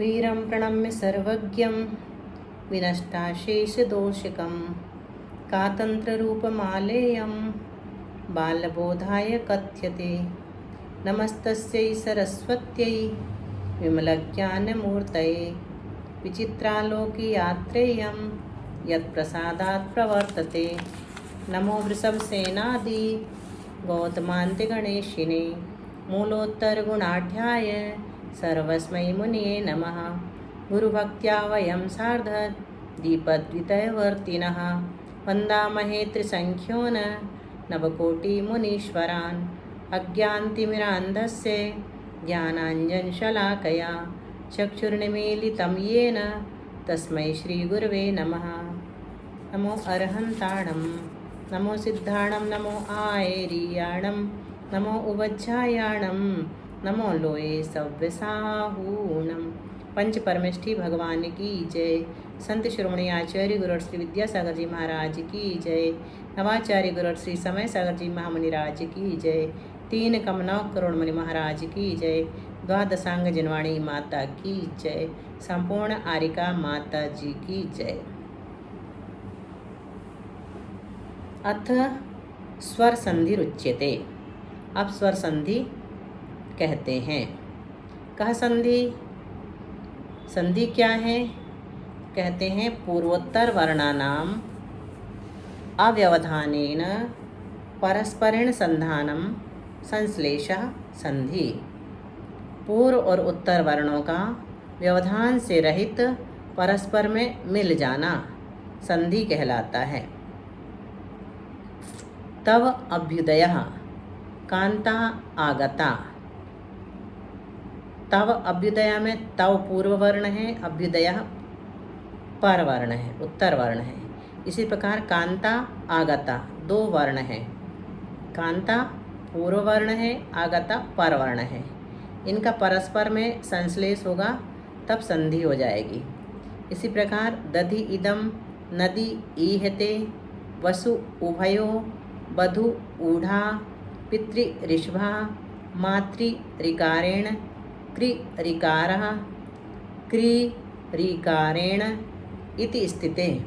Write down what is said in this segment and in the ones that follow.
वीरं प्रणम्य सर्वज्ञं विनष्टाशेषदोषिकं कातन्त्ररूपमालेयं बालबोधाय कथ्यते। नमस्तस्यै सरस्वत्यै विमलज्ञानमूर्तये विचित्रालोकयात्रेयं यत्प्रसादात् प्रवर्तते। नमो वृषभसेनादि गौतमान्त्यगणेशिने मूलोत्तरगुणाढ्याय सर्वस्मै मुनये नमः। गुरुभक्त्या वयं सार्धद्विपद्वितयवर्तिनः वन्दामहे त्रिसङ्ख्योन नवकोटिमुनीश्वरान्। अज्ञानतिमिरान्धस्य ज्ञानाञ्जनशलाकया चक्षुर्निमीलितं येन तस्मै श्रीगुरवे नमः। नमो अरहन्ताणं नमो सिद्धाणं नमो आयेरियाणं नमो उवज्झायाणं नमो लोये सव्यसाहूणं। पंच परमेष्ठी भगवान की जय। संत शिरोमणि आचार्य गुरु श्री विद्यासागर जी महाराज की जय। नवाचार्य गुरु श्री समय सागर जी महामुनिराज की जय। तीन कमनौ करोड़ मुनि महाराज की जय। द्वादशांग जनवाणी माता की जय। संपूर्ण आरिका माता जी की जय। अथ स्वर संधि रुच्यते। अब स्वर संधि कहते हैं। कह संधि, संधि क्या है? कहते हैं पूर्वोत्तर वर्णानाम अव्यवधानेन परस्परेण संधानम संश्लेषः संधि। पूर्व और उत्तर वर्णों का व्यवधान से रहित परस्पर में मिल जाना संधि कहलाता है। तव अभ्युदयः कांता आगता। तव अभ्युदय में तव पूर्व वर्ण है, अभ्युदय पर वर्ण है, उत्तर वर्ण है। इसी प्रकार कांता आगता दो वर्ण है। कांता पूर्व वर्ण है, आगता पर वर्ण है। इनका परस्पर में संश्लेष होगा तब संधि हो जाएगी। इसी प्रकार दधि इदम नदी ईहते वसु उभयो बधु ऊढ़ा पितृ ऋषभा मातृ ऋकारेण कृ ऋकारः कृ ऋकारेण इति स्थिते।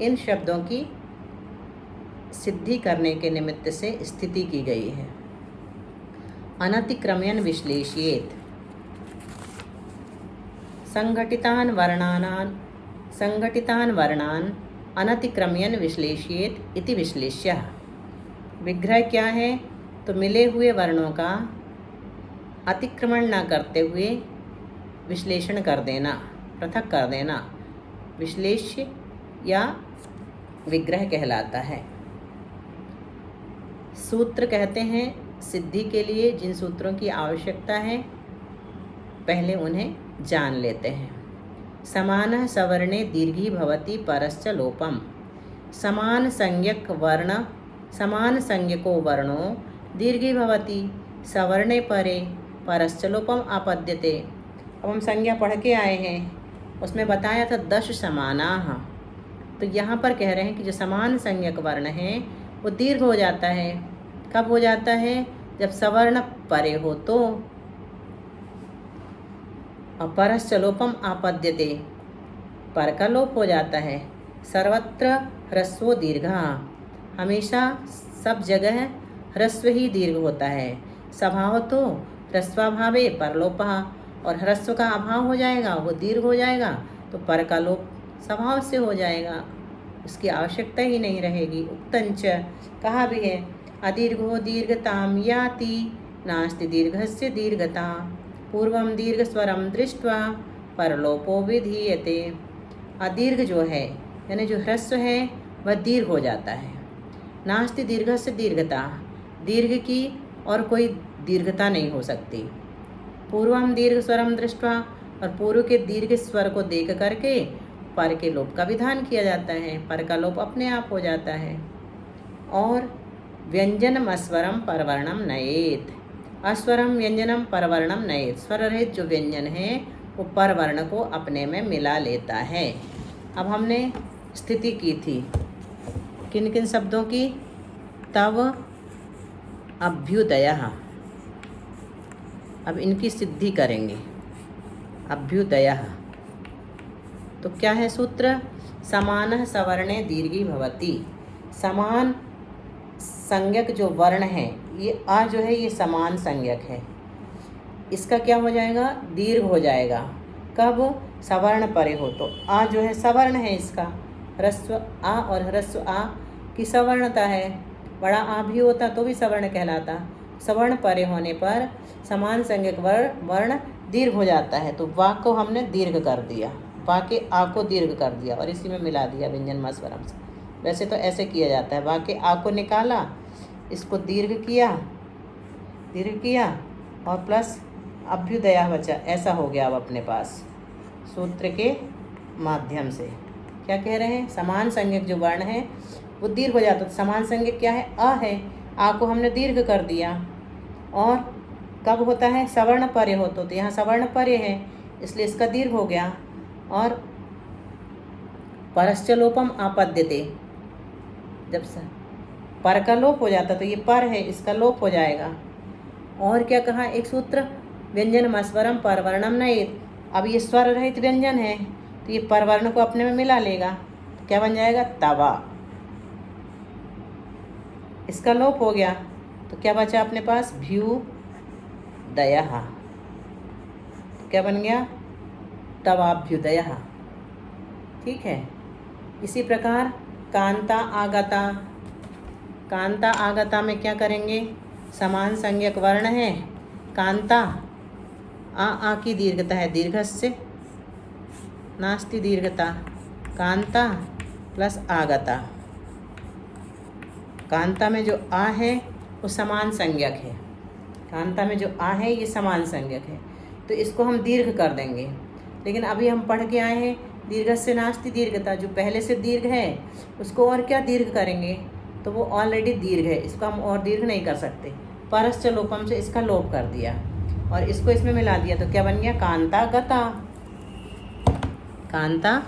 इन शब्दों की सिद्धि करने के निमित्त से स्थिति की गई है। अनतिक्रम्यन विश्लेषयेत। संघटितान वर्णान अनतिक्रम्यन विश्लेषयेत इति विश्लेष्यः। विग्रह क्या है? तो मिले हुए वर्णों का अतिक्रमण न करते हुए विश्लेषण कर देना, पृथक कर देना विश्लेष्य या विग्रह कहलाता है। सूत्र कहते हैं सिद्धि के लिए जिन सूत्रों की आवश्यकता है पहले उन्हें जान लेते हैं। समानः सवर्णे दीर्घी भवति परश्च लोपम। समान संज्ञको वर्णो दीर्घी भवति सवर्णे परे परश्च लोपम आपद्यते। अब हम संज्ञा पढ़ के आए हैं, उसमें बताया था 10 समानाः। तो यहाँ पर कह रहे हैं कि जो समान संज्ञक वर्ण है वो दीर्घ हो जाता है। कब हो जाता है? जब सवर्ण परे हो तो। और परश्च लोपम आपद्यते, पर का लोप हो जाता है। सर्वत्र ह्रस्वो दीर्घः, हमेशा सब जगह ह्रस्व ही दीर्घ होता है। स्वभाव तो ह्रस्वाभावे परलोपः, और ह्रस्व का अभाव हो जाएगा वो दीर्घ हो जाएगा तो पर का लोप स्वभाव से हो जाएगा, उसकी आवश्यकता ही नहीं रहेगी। उक्तंच कहा भी है अदीर्घो दीर्घताम याति नास्ति दीर्घस्य दीर्घता पूर्वम दीर्घ स्वरम दृष्ट्वा परलोपो विधीयते। अदीर्घ जो है यानी जो ह्रस्व है वह दीर्घ हो जाता है। नास्ति दीर्घस्य दीर्घता, दीर्घ की और कोई दीर्घता नहीं हो सकती। पूर्वम दीर्घ स्वरम दृष्ट्वा, और पूर्व के दीर्घ स्वर को देख करके पर के लोप का विधान किया जाता है, पर का लोप अपने आप हो जाता है। और व्यंजनम अस्वरम परवर्णम नयेत, अस्वरम व्यंजनम परवर्णम नयेत, स्वर रहित जो व्यंजन है वो परवर्ण को अपने में मिला लेता है। अब हमने स्थिति की थी किन किन शब्दों की? तव अभ्युदयः। अब इनकी सिद्धि करेंगे। अभ्युदयः। तो क्या है सूत्र? समानः सवर्णे दीर्घी भवति। समान संज्ञक जो वर्ण है, ये आ जो है ये समान संज्ञक है, इसका क्या हो जाएगा? दीर्घ हो जाएगा। कब? सवर्ण परे हो तो। आ जो है सवर्ण है, इसका ह्रस्व आ और ह्रस्व आ की सवर्णता है। बड़ा आ भी होता तो भी सवर्ण कहलाता। सवर्ण परे होने पर समान संज्ञक वर्ण दीर्घ हो जाता है। तो वा को हमने दीर्घ कर दिया, वा के आ को दीर्घ कर दिया और इसी में मिला दिया व्यंजन मस्वरम से। वैसे तो ऐसे किया जाता है, वा के आ को निकाला, इसको दीर्घ किया और प्लस अभ्युदया बचा। ऐसा हो गया अब अपने पास सूत्र के माध्यम से। क्या कह रहे हैं? समान संज्ञक जो वर्ण है वो दीर्घ हो जाता। तो समान संज्ञक क्या है? अ है। आ को हमने दीर्घ कर दिया और कब होता है? सवर्ण परे हो तो यहाँ सवर्ण परे है इसलिए इसका दीर्घ हो गया। और परश्च लोपम आपद्यते, जब पर का लोप हो जाता तो ये पर है, इसका लोप हो जाएगा। और क्या कहा? एक सूत्र व्यंजन मस्वरम परवर्णम नयेत। अब ये स्वर रहित व्यंजन है तो ये परवर्ण को अपने में मिला लेगा। तो क्या बन जाएगा? तवा। इसका लोप हो गया तो क्या बचा अपने पास? भ्युदयः। क्या बन गया? तवाभ्युदयः। ठीक है। इसी प्रकार कांता आगता। कांता आगता में क्या करेंगे? समान संज्ञक वर्ण है कांता, आ की दीर्घता है, दीर्घस्य नास्ति दीर्घता, कांता प्लस आगता। कांता में जो आ है वो समान संज्ञक है, कांता में जो आ है ये समान संज्ञक है तो इसको हम दीर्घ कर देंगे। लेकिन अभी हम पढ़ के आए हैं दीर्घस्य नास्ति दीर्घता, जो पहले से दीर्घ है उसको और क्या दीर्घ करेंगे? तो वो ऑलरेडी दीर्घ है, इसको हम और दीर्घ नहीं कर सकते। परश्च लोपम से इसका लोप कर दिया और इसको इसमें मिला दिया तो क्या बन गया? कांता गता। कांता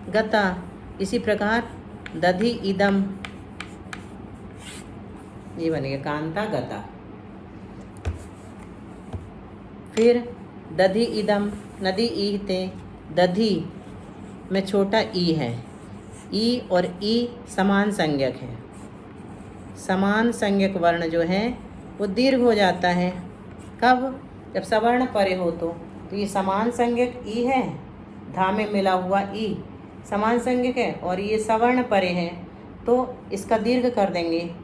गता। इसी प्रकार दधि इदम, ये बनेगा कांता गता। फिर दधि इदम, नदी ईहते। दधि में छोटा ई है, ई और ई समान संज्ञक है। समान संज्ञक वर्ण जो है वो दीर्घ हो जाता है। कब? जब सवर्ण परे हो तो ये समान संज्ञक ई है, धा में मिला हुआ ई समान संज्ञक है और ये सवर्ण परे है तो इसका दीर्घ कर देंगे।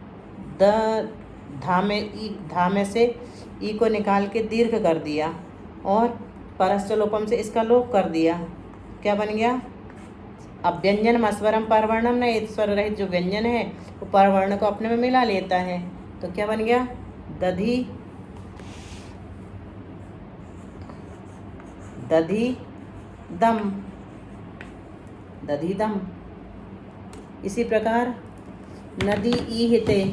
धा में से ई को निकाल के दीर्घ कर दिया और परश्च लोपम से इसका लोप कर दिया। क्या बन गया? अब व्यंजन मस्वरम परवर्णम न, एक स्वर रहित जो व्यंजन है वो परवर्ण को अपने में मिला लेता है तो क्या बन गया? दधि दम। दधि दम। इसी प्रकार नदी ईहते,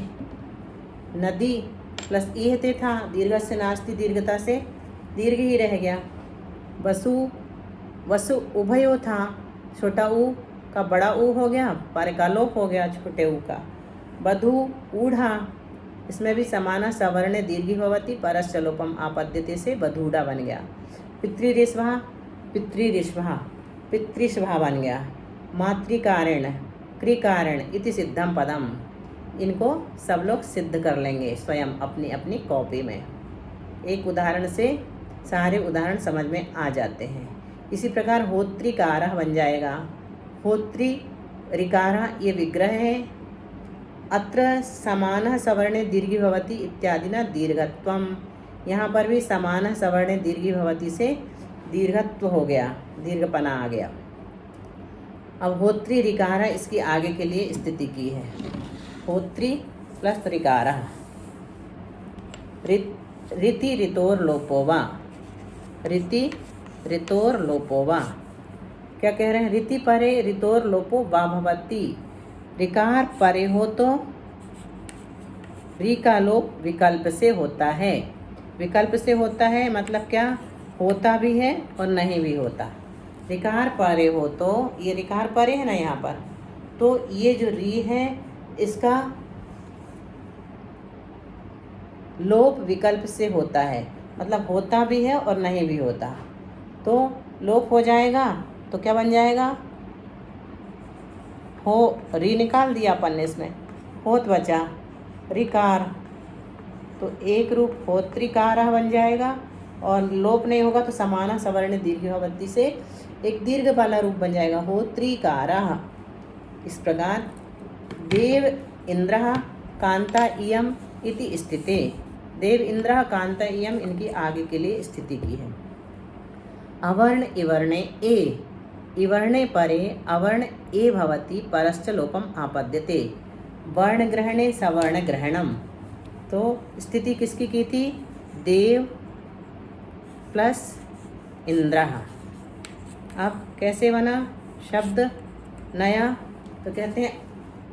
नदी प्लस ईहते था, दीर्घ से नास्ति दीर्घता से दीर्घ ही रह गया। वसु उभयो था, छोटा ऊ का बड़ा ऊ हो गया, पर का लोप हो गया छोटे ऊ का। बधू ऊढ़ा, इसमें भी समाना सवर्ण दीर्घी भवति, परश्च लोपम आपद्यते से बधूढ़ा बन गया। पितृऋष्भा बन गया। मातृकारण कृकारण इति सिद्धम पदम। इनको सब लोग सिद्ध कर लेंगे स्वयं अपनी अपनी कॉपी में। एक उदाहरण से सारे उदाहरण समझ में आ जाते हैं। इसी प्रकार होत्रिकारः बन जाएगा। होत्री ऋकारः ये विग्रह है। अत्र समानः सवर्णे दीर्घी भवति इत्यादि न दीर्घत्वम। यहाँ पर भी समानः सवर्णे दीर्घी भवति से दीर्घत्व हो गया, दीर्घपना आ गया। अब होत्री ऋकारः इसकी आगे के लिए स्थिति की है। होत्री प्लस ऋकारः। ऋति ऋतोर लोपोवा। ऋति ऋतोर लोपोवा। क्या कह रहे हैं? ऋति परे ऋतोर लोपो वा भवति। ऋकार परे हो तो ऋ का लोप विकल्प से होता है। विकल्प से होता है मतलब क्या? होता भी है और नहीं भी होता। ऋकार परे हो तो, ये ऋकार परे है ना यहाँ पर, तो ये जो री है इसका लोप विकल्प से होता है, मतलब होता भी है और नहीं भी होता। तो लोप हो जाएगा, तो क्या बन जाएगा, हो, री निकाल दिया अपन ने इसमें, होत बचा, रिकार, तो एक रूप होत्रिकारः बन जाएगा। और लोप नहीं होगा तो समाना सवर्ण दीर्घवती से एक दीर्घ वाला रूप बन जाएगा, होत्रिकारः। इस प्रकार देव इंद्रः कांता इयम इति स्थिते, देव इंद्रः कांता इयम इनकी आगे के लिए स्थिति की है। अवर्ण इवर्णे ए, इवर्णे परे अवर्ण ए भवति परश्च लोपम आपद्यते, वर्ण ग्रहणे सवर्ण ग्रहणम। तो स्थिति किसकी की थी, देव प्लस इंद्रः। अब कैसे बना शब्द नया, तो कहते हैं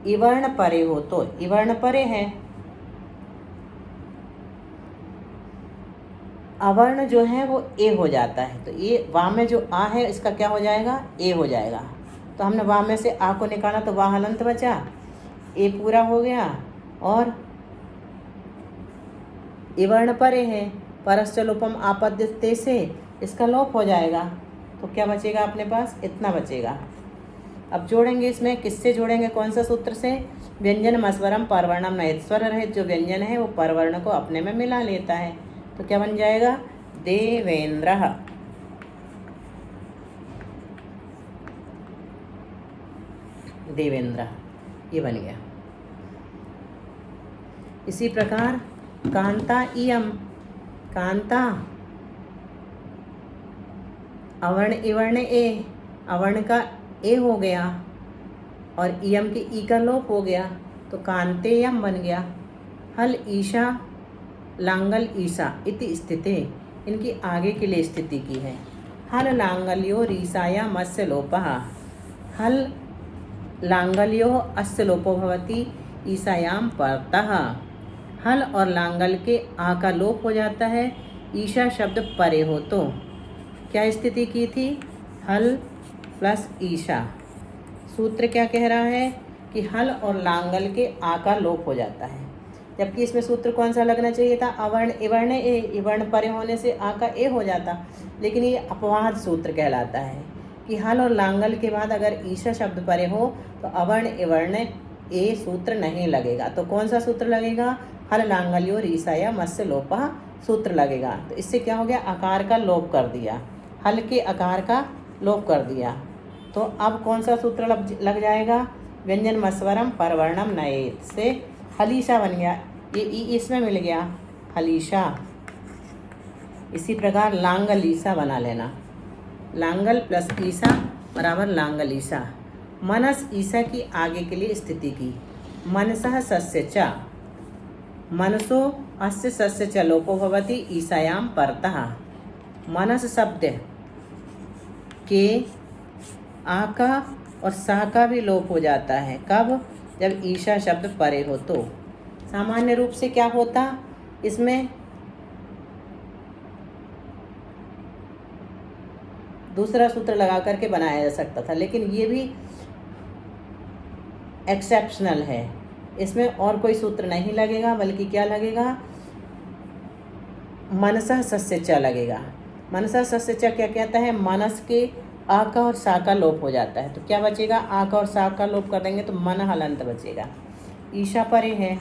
इवर्ण परे हो, तो इवर्ण परे है, अवर्ण जो है वो ए हो जाता है, तो ये वा में जो आ है इसका क्या हो जाएगा, ए हो जाएगा। तो हमने वा में से आ को निकाला तो वाह हलंत बचा, ए पूरा हो गया। और इवर्ण परे है, परश्च लोपम आपद्यते से इसका लोप हो जाएगा, तो क्या बचेगा अपने पास, इतना बचेगा। अब जोड़ेंगे इसमें, किससे जोड़ेंगे, कौन सा सूत्र से, व्यंजन मस्वरम परवर्णम नयत, स्वर रहित जो व्यंजन है वो परवर्ण को अपने में मिला लेता है, तो क्या बन जाएगा, देवेंद्रः। देवेंद्र, ये बन गया। इसी प्रकार कांता इयम, कांता अवर्ण इवर्ण ए, अवर्ण का ए हो गया और इयम के ई का लोप हो गया, तो कांतेयम बन गया। हल ईशा लांगल ईसा इति स्थिते, इनकी आगे के लिए स्थिति की है। हल लांगल्यो रीसाया मत्स्य लोपः, हल लांगल्यो अस्य लोपो भवति ईसायाम परतः। हल और लांगल के आ का लोप हो जाता है, ईशा शब्द परे हो, तो क्या स्थिति की थी, हल प्लस ईशा। सूत्र क्या कह रहा है कि हल और लांगल के आ का लोप हो जाता है, जबकि इसमें सूत्र कौन सा लगना चाहिए था, अवर्ण इवर्ण ए, इवर्ण परे होने से आ का ए हो जाता, लेकिन ये अपवाद सूत्र कहलाता है कि हल और लांगल के बाद अगर ईशा शब्द परे हो तो अवर्ण इवर्ण ए सूत्र नहीं लगेगा। तो कौन सा सूत्र लगेगा, हल लांगल्यो रीसाया मत्स्य लोपः सूत्र लगेगा। तो इससे क्या हो गया, आकार का लोप कर दिया, हल के आकार का लोप कर दिया। तो अब कौन सा सूत्र लग जाएगा, व्यंजन मस्वरम परवर्णम नयेत से हलीशा बन गया, ये ई इसमें मिल गया हलीशा। इसी प्रकार लांगलीसा बना लेना, लांगल प्लस ईसा बराबर लांगलीसा। मनस ईसा की आगे के लिए स्थिति की, मनसः सस्य च, मनसो अस्य सस्य च लोपो भवति ईसायाम परतः। मनस शब्द के आ का और सा का भी लोप हो जाता है, कब, जब ईशा शब्द परे हो। तो सामान्य रूप से क्या होता, इसमें दूसरा सूत्र लगा करके बनाया जा सकता था, लेकिन ये भी एक्सेप्शनल है, इसमें और कोई सूत्र नहीं लगेगा, बल्कि क्या लगेगा, मनसः सस्य च लगेगा। मनसः सस्य च क्या कहता है, मनस के आ का और सा का लोप हो जाता है, तो क्या बचेगा, आ का और सा का लोप कर देंगे तो मन हलंत बचेगा। ईशा परे है,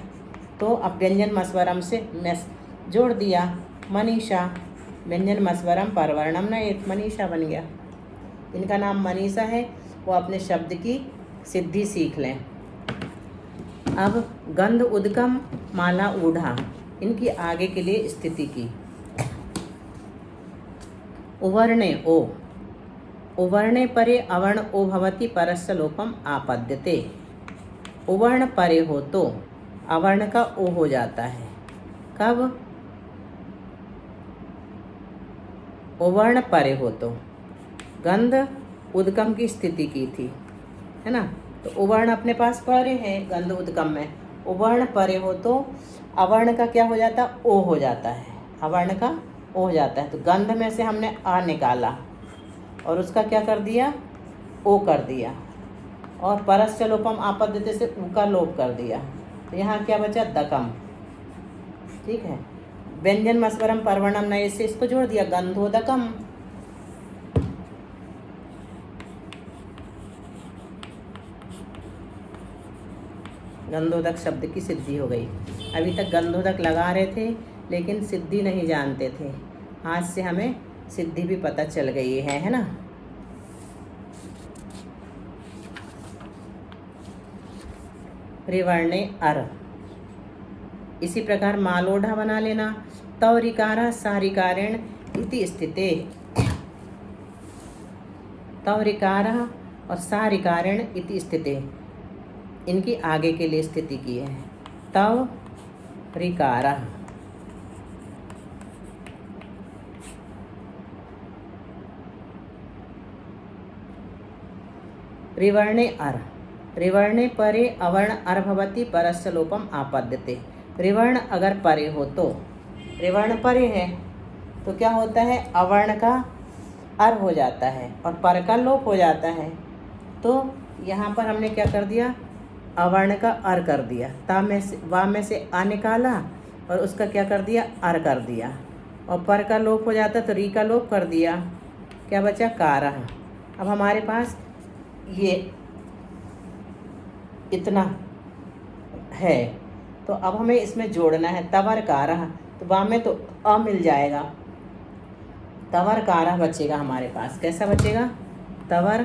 तो अब व्यंजन मस्वरम से जोड़ दिया, मनीषा, व्यंजन मस्वरम परवर्णम नयेत, मनीषा बन गया। इनका नाम मनीषा है, वो अपने शब्द की सिद्धि सीख लें। अब गंध उद्गम माला ऊढ़ा, इनकी आगे के लिए स्थिति की। उवर्णे ओ, उवर्णे परे अवर्ण ओ भवति परस्य लोपम आपद्यते। उवर्ण परे हो तो अवर्ण का ओ हो जाता है, कब, उवर्ण परे हो तो। गंध उद्गम की स्थिति की थी, है ना, तो उवर्ण अपने पास परे है, गंध उद्गम में उवर्ण परे हो तो अवर्ण का क्या हो जाता, ओ हो जाता है, अवर्ण का ओ हो जाता है। तो गंध में से हमने आ निकाला और उसका क्या कर दिया, ओ कर दिया, और परस्य लोपम आपद्यते से ऊ का लोप कर दिया, तो यहाँ क्या बचा, दकम। ठीक है, व्यंजन मस्वरम परवर्णम नये से इसको जोड़ दिया, गंधोदकम। गंधोदक शब्द की सिद्धि हो गई। अभी तक गंधोदक लगा रहे थे लेकिन सिद्धि नहीं जानते थे, आज से हमें सिद्धि भी पता चल गई है ना। रिवर्णे अर, इसी प्रकार मालोढ़ा बना लेना। तव रिकारा सारिकारेण इति स्थिते, तव रिकारा और सारिकारेण इति स्थिते, इनकी आगे के लिए स्थिति की है। तव रिकारा, रिवर्णे अर, रिवर्णे परे अवर्ण अर भवति परस्य लोपम आपद्यते। रिवर्ण अगर परे हो तो, रिवर्ण परे है तो क्या होता है, अवर्ण का अर हो जाता है और पर का लोप हो जाता है। तो यहाँ पर हमने क्या कर दिया, अवर्ण का अर कर दिया, ता में से वा में से आ निकाला और उसका क्या कर दिया, अर कर दिया, और पर का लोप हो जाता तो री का लोप कर दिया, क्या बचा, कारह। अब हमारे पास ये इतना है तो अब हमें इसमें जोड़ना है तवर कारह, तो वाम में तो अ मिल जाएगा, तवर कारह बचेगा हमारे पास। कैसा बचेगा, तवर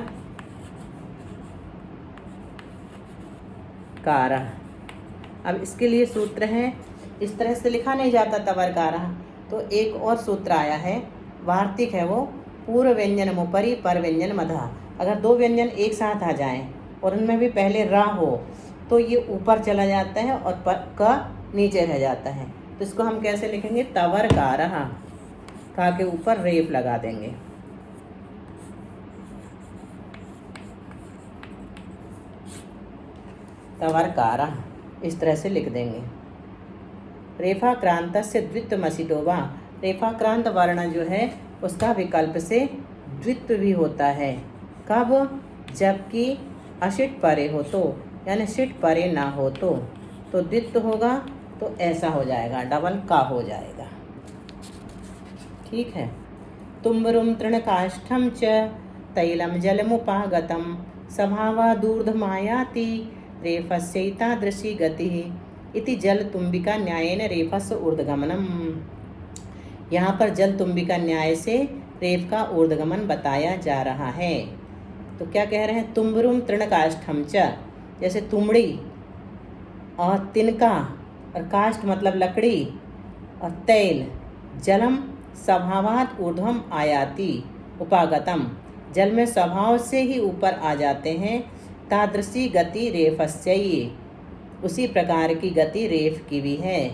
कारह। अब इसके लिए सूत्र है, इस तरह से लिखा नहीं जाता तवर कारह, तो एक और सूत्र आया है, वार्तिक है वो, पूर्व व्यंजन मुपरी पर व्यंजन मधा। अगर दो व्यंजन एक साथ आ जाएं और उनमें भी पहले रा हो तो ये ऊपर चला जाता है और पर का नीचे रह जाता है। तो इसको हम कैसे लिखेंगे, तवर कारह, का के ऊपर रेफ लगा देंगे। तवर कारह इस तरह से लिख देंगे। रेफाक्रांत से द्वित्वमसिटोवा, रेफाक्रांत वर्ण जो है उसका विकल्प से द्वित्व भी होता है। कब, जबकि अशिट परे हो तो, यानी शिट परे ना हो तो द्वित्व होगा तो ऐसा हो जाएगा, डबल का हो जाएगा। ठीक है। तुम्बरुम तृणकाष्ठम च तैलम जलमुपागतम सभावा दूर्धमायाति रेफस्यैतादृशी गति इति जल तुम्बिका न्यायेन रेफस्य ऊर्ध्वगमनम। यहाँ पर जल तुम्बिका न्याय से रेफ का ऊर्ध्वगमन बताया जा रहा है। तो क्या कह रहे हैं, तुम्बरुम तृणकाष्ठम च, जैसे तुमड़ी और तिनका और काष्ठ मतलब लकड़ी और तैल, जलम स्वभावात ऊर्ध्वम आयाति उपागतम, जल में स्वभाव से ही ऊपर आ जाते हैं। तादृशी गति रेफस्यैः, उसी प्रकार की गति रेफ की भी है।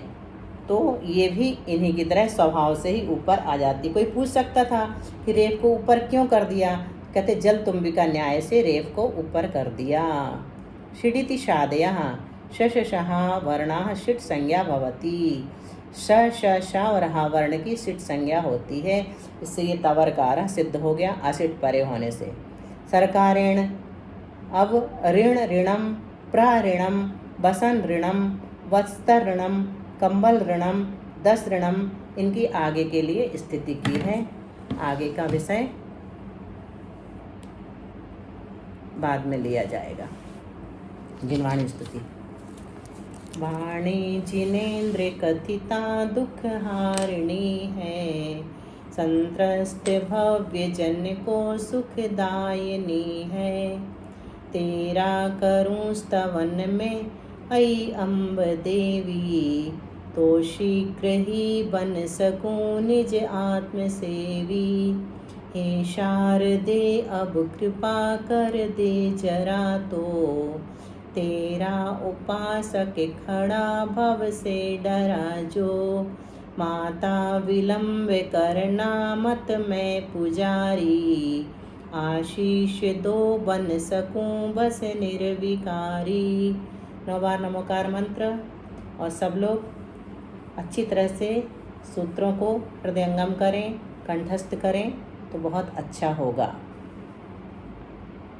तो ये भी इन्हीं की तरह स्वभाव से ही ऊपर आ जाती। कोई पूछ सकता था कि रेफ को ऊपर क्यों कर दिया, कहते जल तुम्बिका न्याय से रेफ को ऊपर कर दिया। षिडिति शादयः शशः वर्णाः षिट संज्ञा भवति, श श श और हा वर्ण की षिट संज्ञा होती है, इससे ये तवर कारह सिद्ध हो गया असिट परे होने से। सरकारेण, अब ऋण ऋणम, प्रऋणम, बसन ऋणम, वस्त्र ऋणम, कंबल ऋणम, दस ऋणम, इनकी आगे के लिए स्थिति की है। आगे का विषय बाद में लिया जाएगा। जिनवाणी स्तुति। वाणी जिनेन्द्र कथिता दुख हारिणी है, संत्रस्त भव्य जन को सुखदायिनी है। तेरा करूं स्तवन में ऐ अम्ब देवी, तो शीघ्र ही बन सकूं निज आत्मसेवी। हे शारदे अब कृपा कर दे जरा, तो तेरा उपासक खड़ा भव से डरा जो। माता विलंब करना मत मैं पुजारी, आशीष दो बन सकूं बस निर्विकारी। 9 बार नमोकार मंत्र, और सब लोग अच्छी तरह से सूत्रों को हृदयंगम करें, कंठस्थ करें तो बहुत अच्छा होगा।